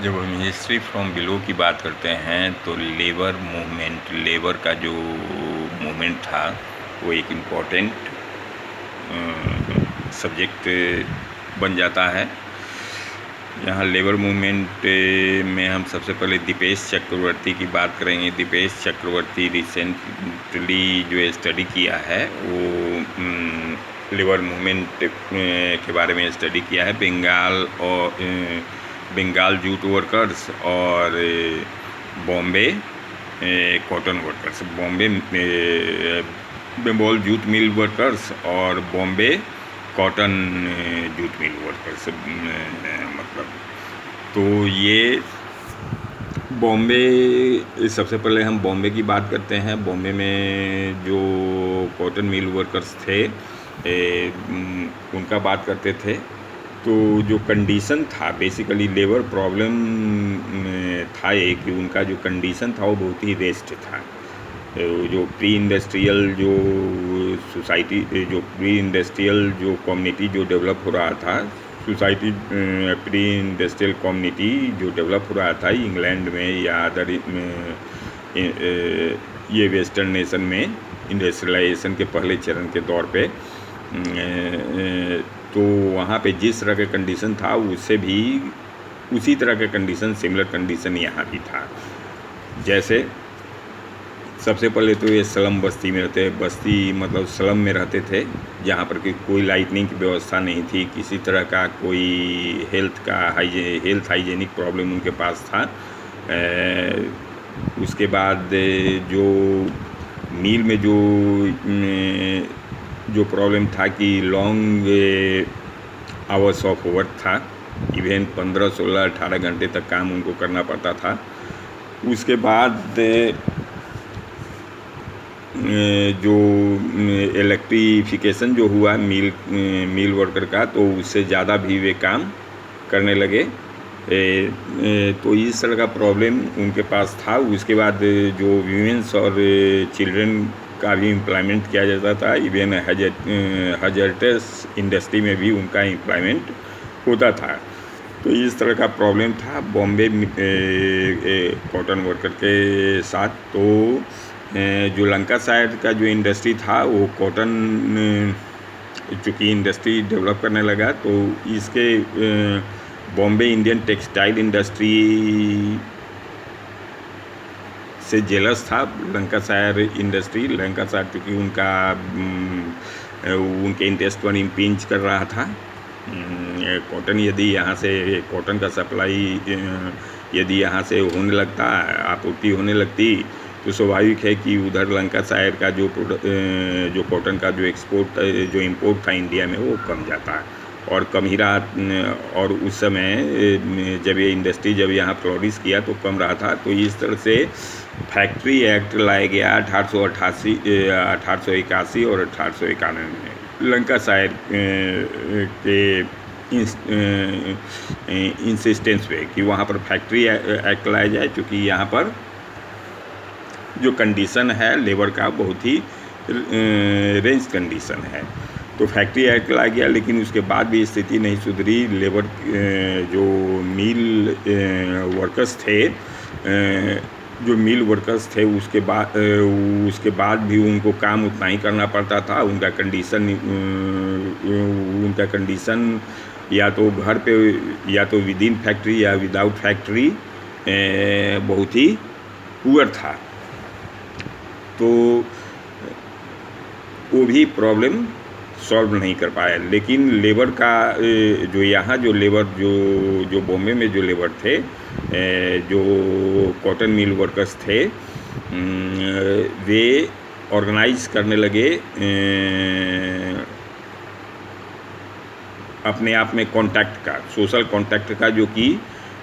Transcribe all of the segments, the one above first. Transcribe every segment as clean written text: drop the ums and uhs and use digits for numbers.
जब हम history from below की बात करते हैं तो लेबर का जो मूवमेंट था वो एक इम्पॉर्टेंट सब्जेक्ट बन जाता है। यहाँ लेबर मूवमेंट में हम सबसे पहले दीपेश चक्रवर्ती की बात करेंगे। दीपेश चक्रवर्ती रिसेंटली जो स्टडी किया है वो लेबर मूवमेंट के बारे में स्टडी किया है। बंगाल जूट वर्कर्स और Bombay cotton workers, Bengal jute mill workers और Bombay cotton jute mill workers, मतलब तो ये बॉम्बे, सबसे पहले हम बॉम्बे की बात करते हैं। बॉम्बे में जो कॉटन मिल वर्कर्स थे उनका बात करते थे। तो जो कंडीशन था, बेसिकली लेबर प्रॉब्लम था ये कि उनका जो कंडीशन था वो बहुत ही रेस्ट था। जो प्री इंडस्ट्रियल जो सोसाइटी, जो प्री इंडस्ट्रियल जो कम्युनिटी जो डेवलप हो रहा था, सोसाइटी प्री इंडस्ट्रियल कम्युनिटी जो डेवलप हो रहा था इंग्लैंड में या अदर ये वेस्टर्न नेशन में इंडस्ट्रियलाइजेशन के पहले चरण के दौर पे, तो वहाँ पे जिस तरह का कंडीशन था उससे भी उसी तरह का कंडीशन, सिमिलर कंडीशन यहाँ भी था। जैसे सबसे पहले तो ये स्लम बस्ती में रहते, बस्ती मतलब स्लम में रहते थे, जहाँ पर कि कोई लाइटनिंग की व्यवस्था नहीं थी, किसी तरह का कोई हेल्थ हाइजेनिक प्रॉब्लम उनके पास था। उसके बाद जो मील में जो प्रॉब्लम था कि लॉन्ग आवर्स ऑफ वर्क था, इवन 15, 16, 18 घंटे तक काम उनको करना पड़ता था। उसके बाद जो इलेक्ट्रिफिकेशन जो हुआ मिल वर्कर का, तो उससे ज़्यादा भी वे काम करने लगे। तो इस तरह का प्रॉब्लम उनके पास था। उसके बाद जो वीमेंस और चिल्ड्रन का भी एम्प्लॉयमेंट किया जाता था, इवन हजरटस इंडस्ट्री में भी उनका एम्प्लॉयमेंट होता था। तो इस तरह का प्रॉब्लम था बॉम्बे कॉटन वर्कर के साथ। तो जो लंकाशायर का जो इंडस्ट्री था वो कॉटन, चूँकि इंडस्ट्री डेवलप करने लगा तो इसके बॉम्बे इंडियन टेक्सटाइल इंडस्ट्री से जेलस था लंकाशायर इंडस्ट्री। लंकाशायर क्योंकि उनके इंटरेस्ट पर इम्पिंच कर रहा था। कॉटन यदि यहाँ से कॉटन का सप्लाई यदि यहाँ से होने लगता, आपूर्ति होने लगती, तो स्वाभाविक है कि उधर लंकाशायर का जो कॉटन का जो एक्सपोर्ट जो इंपोर्ट था इंडिया में वो कम जाता और कम ही रहा। और उस समय जब ये इंडस्ट्री जब यहाँ फ्लोरिश किया तो कम रहा था। तो इस तरह से फैक्ट्री एक्ट लाया गया 1881 और 1891 में लंकाशायर के इंसिस्टेंस पे कि वहाँ पर फैक्ट्री एक्ट लाया जाए, क्योंकि यहाँ पर जो कंडीशन है लेबर का बहुत ही रेंज कंडीशन है। तो फैक्ट्री एक्ट लाया गया, लेकिन उसके बाद भी स्थिति नहीं सुधरी। लेबर जो मिल वर्कर्स थे, जो मिल वर्कर्स थे उसके बाद भी उनको काम उतना ही करना पड़ता था। उनका कंडीशन या तो घर पे या तो विद इन फैक्ट्री या विदाउट फैक्ट्री बहुत ही पुअर था। तो वो भी प्रॉब्लम सॉल्व नहीं कर पाया। लेकिन लेबर का जो यहाँ जो लेबर जो बॉम्बे में जो लेबर थे, जो कॉटन मिल वर्कर्स थे, वे ऑर्गेनाइज करने लगे अपने आप में कॉन्टैक्ट का, सोशल कॉन्टैक्ट का, जो कि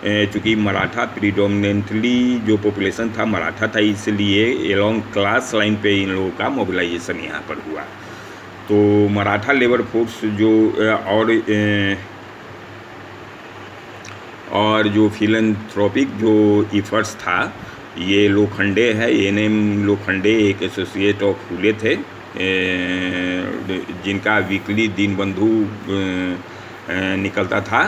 चूँकि मराठा प्रीडोमिनेंटली जो पॉपुलेशन था मराठा था, इसलिए एलोंग क्लास लाइन पे इन लोगों का मोबिलाइजेशन यहाँ पर हुआ। तो मराठा लेबर फोर्स जो और जो फिलैंथ्रोपिक जो इफ़र्ट्स था, ये लोखंडे है, एनएम लोखंडे एक एसोसिएट ऑफ फूले थे, जिनका वीकली दीनबंधु निकलता था।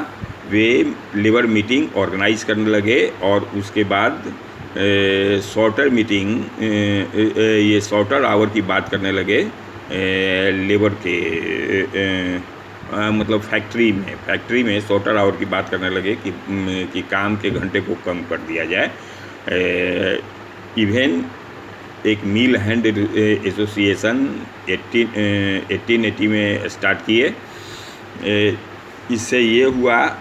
वे लेबर मीटिंग ऑर्गेनाइज करने लगे और उसके बाद शॉर्टर मीटिंग, ये शॉर्टर आवर की बात करने लगे लेबर के मतलब फैक्ट्री में शॉर्टर आवर की बात करने लगे कि काम के घंटे को कम कर दिया जाए। इवन एक मिल हैंड एसोसिएशन 1880 में स्टार्ट किए। इससे ये हुआ,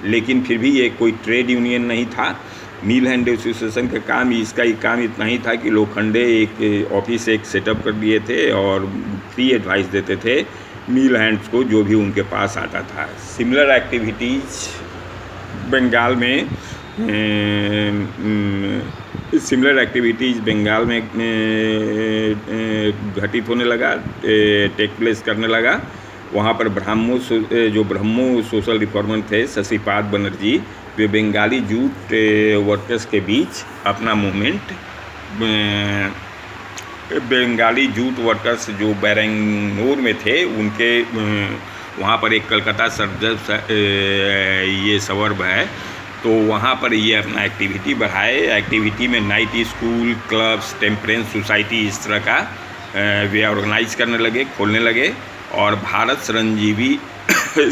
लेकिन फिर भी ये कोई ट्रेड यूनियन नहीं था। मिल हैंड एसोसिएशन का काम, इसका ही काम इतना ही था कि लोखंडे एक ऑफिस एक सेटअप कर दिए थे और फ्री एडवाइस देते थे मिल हैंड्स को, जो भी उनके पास आता था। सिमिलर एक्टिविटीज़ बंगाल में घटित होने लगा, टेक प्लेस करने लगा। वहाँ पर ब्रह्मो सोशल रिफॉर्मर थे शशिपाद बनर्जी, वे बंगाली जूट वर्कर्स के बीच अपना मूवमेंट, बंगाली जूट वर्कर्स जो बैरंगनूर में थे, उनके वहाँ पर एक कलकत्ता ये सवर्ब है, तो वहाँ पर ये अपना एक्टिविटी बढ़ाए। एक्टिविटी में night school, clubs, temperance society, इस तरह का वे ऑर्गेनाइज करने लगे, खोलने लगे और भारत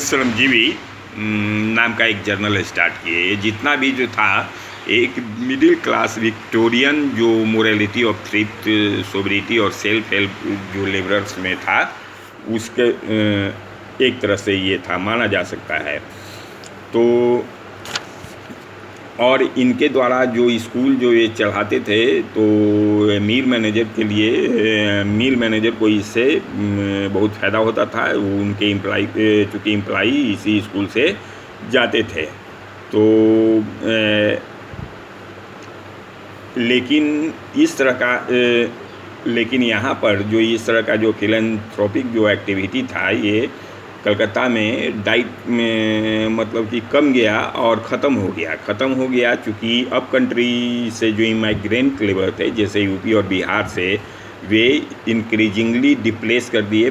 श्रमजीवी नाम का एक जर्नल स्टार्ट किए। ये जितना भी जो था एक मिडिल क्लास विक्टोरियन जो मोरालिटी ऑफ थ्रिफ्ट, सोबरिटी और सेल्फ हेल्प जो लेबरर्स में था, उसके एक तरह से ये था, माना जा सकता है। तो और इनके द्वारा जो स्कूल जो ये चढ़ाते थे, तो मिल मैनेजर के लिए, मिल मैनेजर को इससे बहुत फ़ायदा होता था। उनके चूँकि एम्प्लॉई इसी स्कूल से जाते थे, तो लेकिन यहाँ पर जो इस तरह का जो फिलैंथ्रोपिक जो एक्टिविटी था, ये कलकत्ता में मतलब कि कम गया और ख़त्म हो गया चूँकि अब कंट्री से जो इमाइग्रेंट लेबर थे, जैसे यूपी और बिहार से, वे इंक्रीजिंगली डिप्लेस कर दिए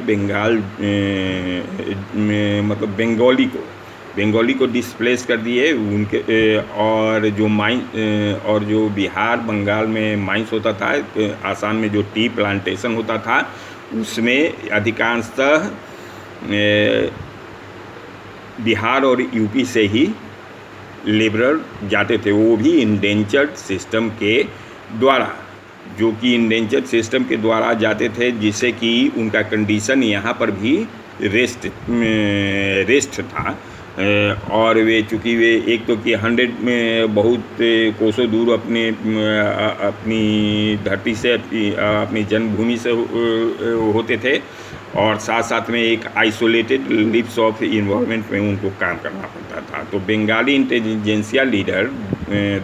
मतलब बंगाली को डिस्प्लेस कर दिए उनके। और जो बिहार बंगाल में माइंस होता था, आसाम में जो टी प्लांटेशन होता था, उसमें अधिकांशतः बिहार और यूपी से ही लेबरर जाते थे, वो भी इंडेंचर्ड सिस्टम के द्वारा, जो कि इंडेंचर्ड सिस्टम के द्वारा जाते थे, जिससे कि उनका कंडीशन यहाँ पर भी रेस्ट था। और वे चूँकि वे एक तो कि 100 में बहुत कोसों दूर अपनी धरती से, अपनी जन्मभूमि से होते थे, और साथ साथ में एक आइसोलेटेड लिप्स ऑफ इन्वायरमेंट में उनको काम करना पड़ता था। तो बंगाली इंटेलिजेंसिया लीडर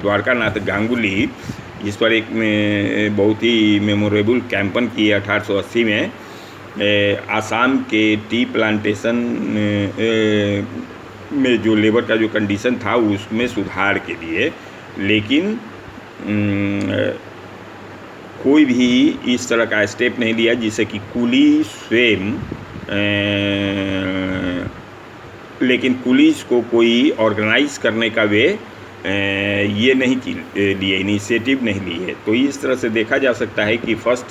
द्वारकानाथ गांगुली इस पर एक बहुत ही मेमोरेबल कैंपेन किए 1880 में। आसाम के टी प्लांटेशन में जो लेबर का जो कंडीशन था, उसमें सुधार के लिए, लेकिन कोई भी इस तरह का स्टेप नहीं लिया जिससे कि कुली स्वयं, लेकिन पुलिस को कोई ऑर्गेनाइज करने का वे ये नहीं लिए, इनिशिएटिव नहीं लिए। तो इस तरह से देखा जा सकता है कि फर्स्ट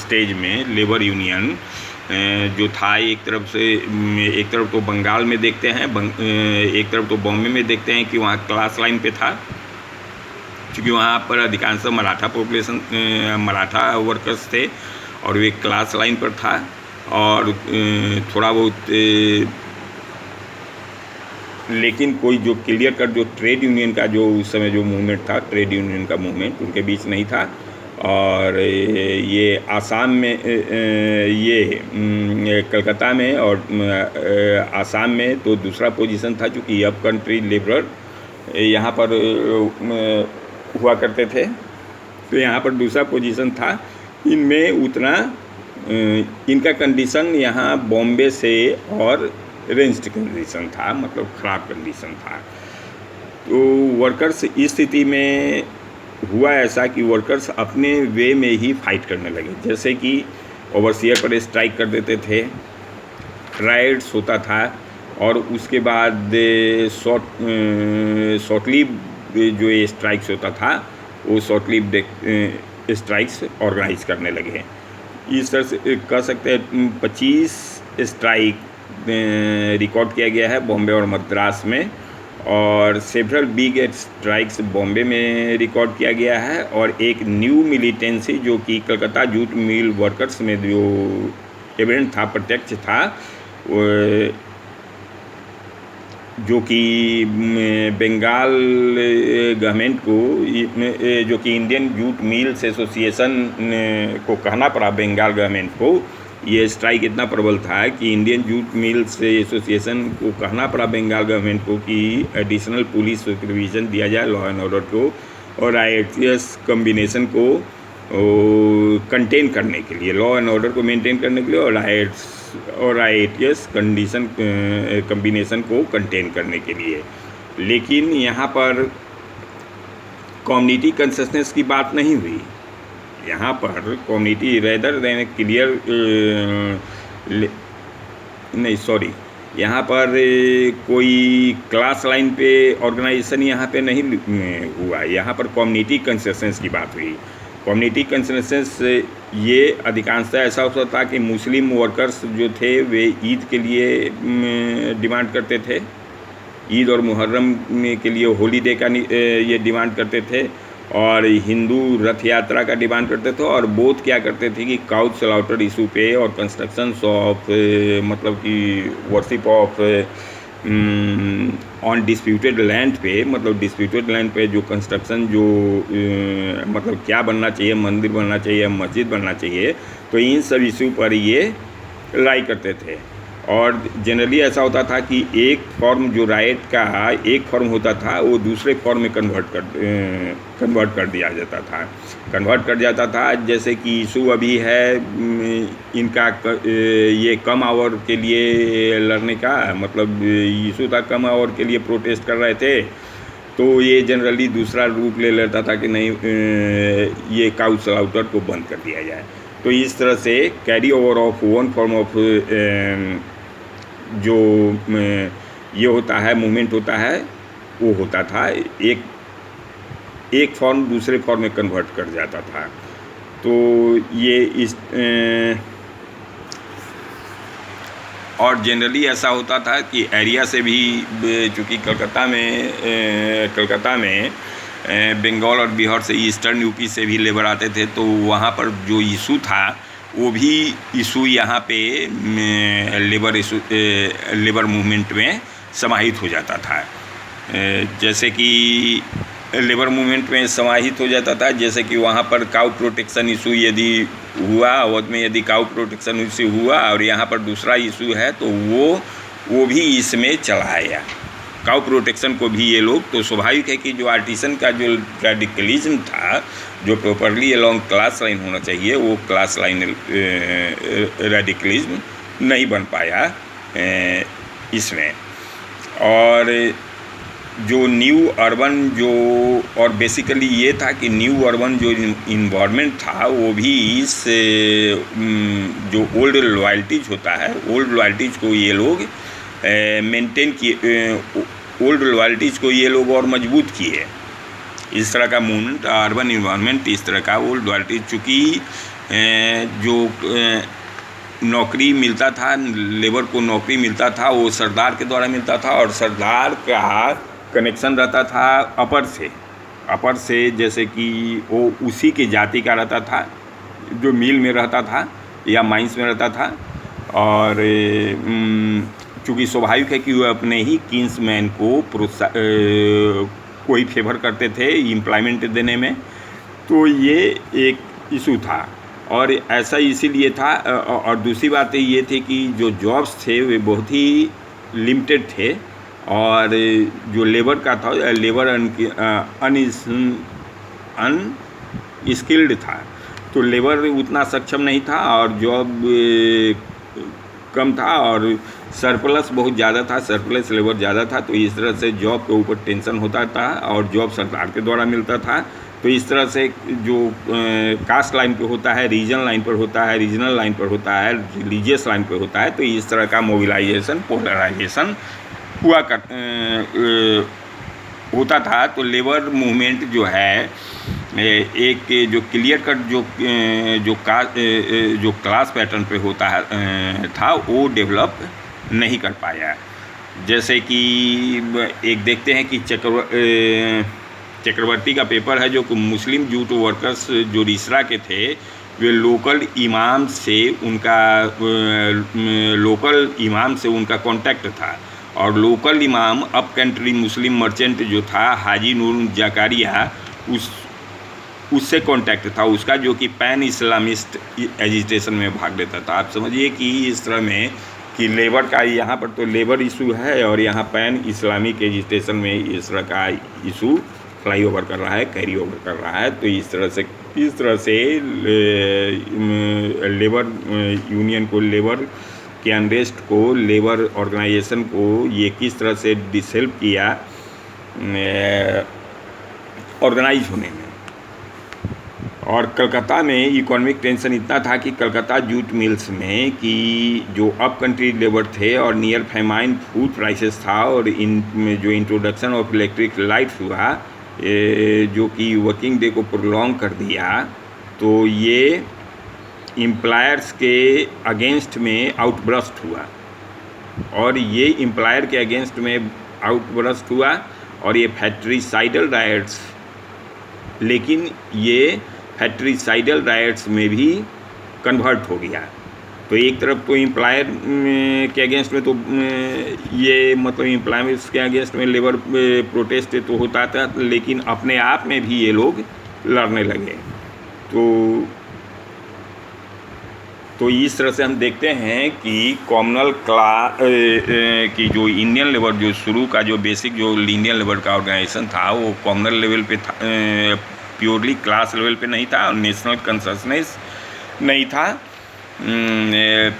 स्टेज में लेबर यूनियन जो था, एक तरफ तो बंगाल में देखते हैं, एक तरफ तो बॉम्बे में देखते हैं कि वहाँ क्लास लाइन पे था, क्योंकि वहाँ पर अधिकांश मराठा वर्कर्स थे और वे क्लास लाइन पर था। और थोड़ा बहुत लेकिन कोई जो क्लियर कट जो ट्रेड यूनियन का जो उस समय जो मूवमेंट था, ट्रेड यूनियन का मूवमेंट उनके बीच नहीं था। और ये आसाम में, ये कलकत्ता में और आसाम में तो दूसरा पोजीशन था, चूँकि अप कंट्री लेबर यहाँ पर हुआ करते थे, तो यहाँ पर दूसरा पोजीशन था। इनमें उतना इनका कंडीशन यहाँ बॉम्बे से और रेंज्ड कंडीशन था, मतलब ख़राब कंडीशन था। तो वर्कर्स इस स्थिति में हुआ ऐसा कि वर्कर्स अपने वे में ही फाइट करने लगे, जैसे कि ओवरसीयर पर स्ट्राइक कर देते थे, राइट्स होता था, और उसके बाद शॉर्ट लीव जो ये स्ट्राइक्स होता था वो शॉर्ट लीव स्ट्राइक्स ऑर्गेनाइज करने लगे। इस तरह से कह सकते हैं 25 स्ट्राइक रिकॉर्ड किया गया है बॉम्बे और मद्रास में, और सेवरल बिग स्ट्राइक्स बॉम्बे में रिकॉर्ड किया गया है, और एक न्यू मिलिटेंसी जो कि कलकत्ता जूट मिल वर्कर्स में जो एविडेंट था, प्रत्यक्ष था, जो कि बंगाल गवर्नमेंट को, जो कि इंडियन जूट मिल्स एसोसिएशन को कहना पड़ा बंगाल गवर्नमेंट को। ये स्ट्राइक इतना प्रबल था कि इंडियन जूट मिल्स एसोसिएशन को कहना पड़ा बंगाल गवर्नमेंट को कि एडिशनल पुलिस सुपरविजन दिया जाए लॉ एंड ऑर्डर को और आईएटीएस कम्बिनेशन को कंटेन करने के लिए, लॉ एंड ऑर्डर को मेंटेन करने के लिए और आईएटीएस कम्बिनेशन को कंटेन करने के लिए। लेकिन यहाँ पर कम्युनिटी कंसेशनस की बात नहीं हुई। यहाँ पर कम्युनिटी रेदर देन क्लियर यहाँ पर कोई क्लास लाइन पे ऑर्गेनाइजेशन यहाँ पे नहीं हुआ। यहाँ पर कम्युनिटी कंसेशनस की बात हुई। कम्युनिटी कंसेशनस ये अधिकांशतः ऐसा होता था कि मुस्लिम वर्कर्स जो थे वे ईद के लिए डिमांड करते थे, ईद और मुहर्रम के लिए हॉलीडे का ये डिमांड करते थे, और हिंदू रथ यात्रा का डिमांड करते थे, और बोथ क्या करते थे कि काउच स्लॉटर इशू पे और कंस्ट्रक्शंस ऑफ मतलब कि worship of on disputed land पे, मतलब डिस्प्यूटेड लैंड पे जो कंस्ट्रक्शन जो मतलब क्या बनना चाहिए, मंदिर बनना चाहिए, मस्जिद बनना चाहिए, तो इन सब इशू पर ये लड़ाई करते थे। और जनरली ऐसा होता था कि एक फॉर्म जो राइट का एक फॉर्म होता था वो दूसरे फॉर्म में कन्वर्ट कर दिया जाता था, कन्वर्ट कर जाता था। जैसे कि इशू अभी है इनका ये कम आवर के लिए लड़ने का, मतलब इशू था कम आवर के लिए प्रोटेस्ट कर रहे थे, तो ये जनरली दूसरा रूप ले लेता था कि नहीं ये काउच स्लॉटर को बंद कर दिया जाए। तो इस तरह से carry over of one form of जो ये होता है मूवमेंट होता है वो होता था, एक फॉर्म दूसरे फॉर्म में कन्वर्ट कर जाता था। तो ये इस और जनरली ऐसा होता था कि एरिया से भी, चूँकि कलकत्ता में बंगाल और बिहार से, ईस्टर्न यूपी से भी लेबर आते थे, तो वहाँ पर जो इशू था वो भी इशू यहाँ पे लेबर मूवमेंट में समाहित हो जाता था। जैसे कि लेबर मूवमेंट में समाहित हो जाता था, जैसे कि वहाँ पर काउ प्रोटेक्शन इशू यदि हुआ, अवध में यदि काउ प्रोटेक्शन इशू हुआ और यहाँ पर दूसरा इशू है, तो वो भी इसमें चला आया, काउ प्रोटेक्शन को भी ये लोग। तो स्वाभाविक है कि जो आर्टिसन का जो रेडिकलिज्म था, जो प्रॉपरली अलॉन्ग क्लास लाइन होना चाहिए, वो क्लास लाइन रेडिकलिज्म नहीं बन पाया इसमें। और जो न्यू अर्बन जो, और बेसिकली ये था कि न्यू अर्बन जो इन्वायरमेंट था वो भी इस जो ओल्ड लॉयल्टीज होता है, ओल्ड लॉयल्टीज को ये लोग मेंटेन किए, ओल्ड लॉयल्टीज को ये लोग और मजबूत किए। इस तरह का मूवमेंट, अर्बन इन्वायरमेंट, इस तरह का ओल्ड लॉयल्टीज, चूँकि जो नौकरी मिलता था, लेबर को नौकरी मिलता था, वो सरदार के द्वारा मिलता था, और सरदार का कनेक्शन रहता था अपर से, जैसे कि वो उसी के जाति का रहता था जो मिल में रहता था या माइंस में रहता था। और चूँकि स्वाभाविक है कि वो अपने ही किंग्समैन को कोई फेवर करते थे एम्प्लॉयमेंट देने में, तो ये एक इशू था। और ऐसा इसीलिए था, और दूसरी बात ये थी कि जो जॉब्स थे वे बहुत ही लिमिटेड थे, और जो लेबर का था, लेबर अनस्किल्ड था, तो लेबर उतना सक्षम नहीं था, और जॉब कम था और सरप्लस बहुत ज़्यादा था, सरप्लस लेबर ज़्यादा था। तो इस तरह से जॉब के ऊपर टेंशन होता था और जॉब सरकार के द्वारा मिलता था। तो इस तरह से जो कास्ट लाइन पे होता है, रीजन लाइन पर होता है, रीजनल लाइन पर होता है, रिलीजियस लाइन पर होता है, तो इस तरह का मोबिलाइजेशन, पोलराइजेशन होता था। तो लेबर मूवमेंट जो है एक जो क्लियर कट जो क्लास पैटर्न पे होता है था, वो डेवलप नहीं कर पाया। जैसे कि एक देखते हैं कि चक्रवर्ती का पेपर है, जो मुस्लिम जूट वर्कर्स जो रिसरा के थे, वे लोकल इमाम से उनका कांटेक्ट था और लोकल इमाम अप कंट्री मुस्लिम मर्चेंट जो था हाजी नूर जकारिया, उससे कांटेक्ट था उसका, जो कि पैन इस्लामिस्ट एजिटेशन में भाग लेता था। आप समझिए कि इस तरह में कि लेबर का यहाँ पर तो लेबर इशू है और यहाँ पैन इस्लामिक एजिटेशन में इस तरह का इशू फ्लाई ओवर कर रहा है, कैरी ओवर कर रहा है। तो इस तरह से लेबर यूनियन को, लेबर के अनरेस्ट को, लेबर ऑर्गेनाइजेशन को ये किस तरह से डिसहेल्प किया ऑर्गेनाइज होने में। और कलकत्ता में इकोनॉमिक टेंशन इतना था कि कलकत्ता जूट मिल्स में कि जो अप कंट्री लेबर थे और नियर फेमाइन फूड प्राइसेस था और जो इंट्रोडक्शन ऑफ इलेक्ट्रिक लाइट्स हुआ, जो कि वर्किंग डे को प्रोलॉन्ग कर दिया, तो ये एम्प्लॉयर्स के अगेंस्ट में आउटब्रस्ट हुआ और ये एम्प्लॉयर के अगेंस्ट में आउटब्रस्ट हुआ और ये फैक्ट्रीसाइडल राइट्स, लेकिन ये फैक्ट्रीसाइडल राइट्स में भी कन्वर्ट हो गया। तो एक तरफ तो एम्प्लॉयर के अगेंस्ट में तो ये मतलब एम्प्लॉयमेंट्स के अगेंस्ट में लेबर प्रोटेस्ट तो होता था, लेकिन अपने आप में भी ये लोग लड़ने लगे। तो इस तरह से हम देखते हैं कि कॉमनल क्लास की जो इंडियन लेबर जो शुरू का जो बेसिक जो इंडियन लेबर का ऑर्गेनाइजेशन था, वो कॉमनल लेवल पे था, प्योरली क्लास लेवल पे नहीं था और नेशनल कंसंसनेस नहीं था।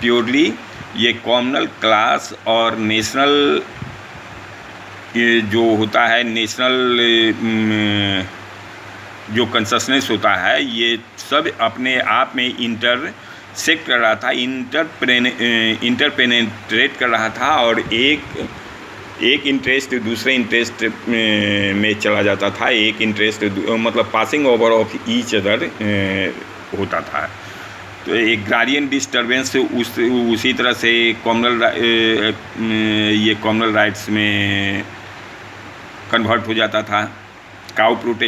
प्योरली ये कॉमनल क्लास और नेशनल जो होता है, नेशनल जो कंसंसनेस होता है, ये सब अपने आप में इंटरसेक्ट कर रहा था, इंटरपेनेट्रेट कर रहा था और एक इंटरेस्ट दूसरे इंटरेस्ट में चला जाता था। एक इंटरेस्ट मतलब passing over of each other होता था। तो एग्रारियन डिस्टर्बेंस उसी तरह से कॉमनल राइट्स में कन्वर्ट हो जाता था। Cow protest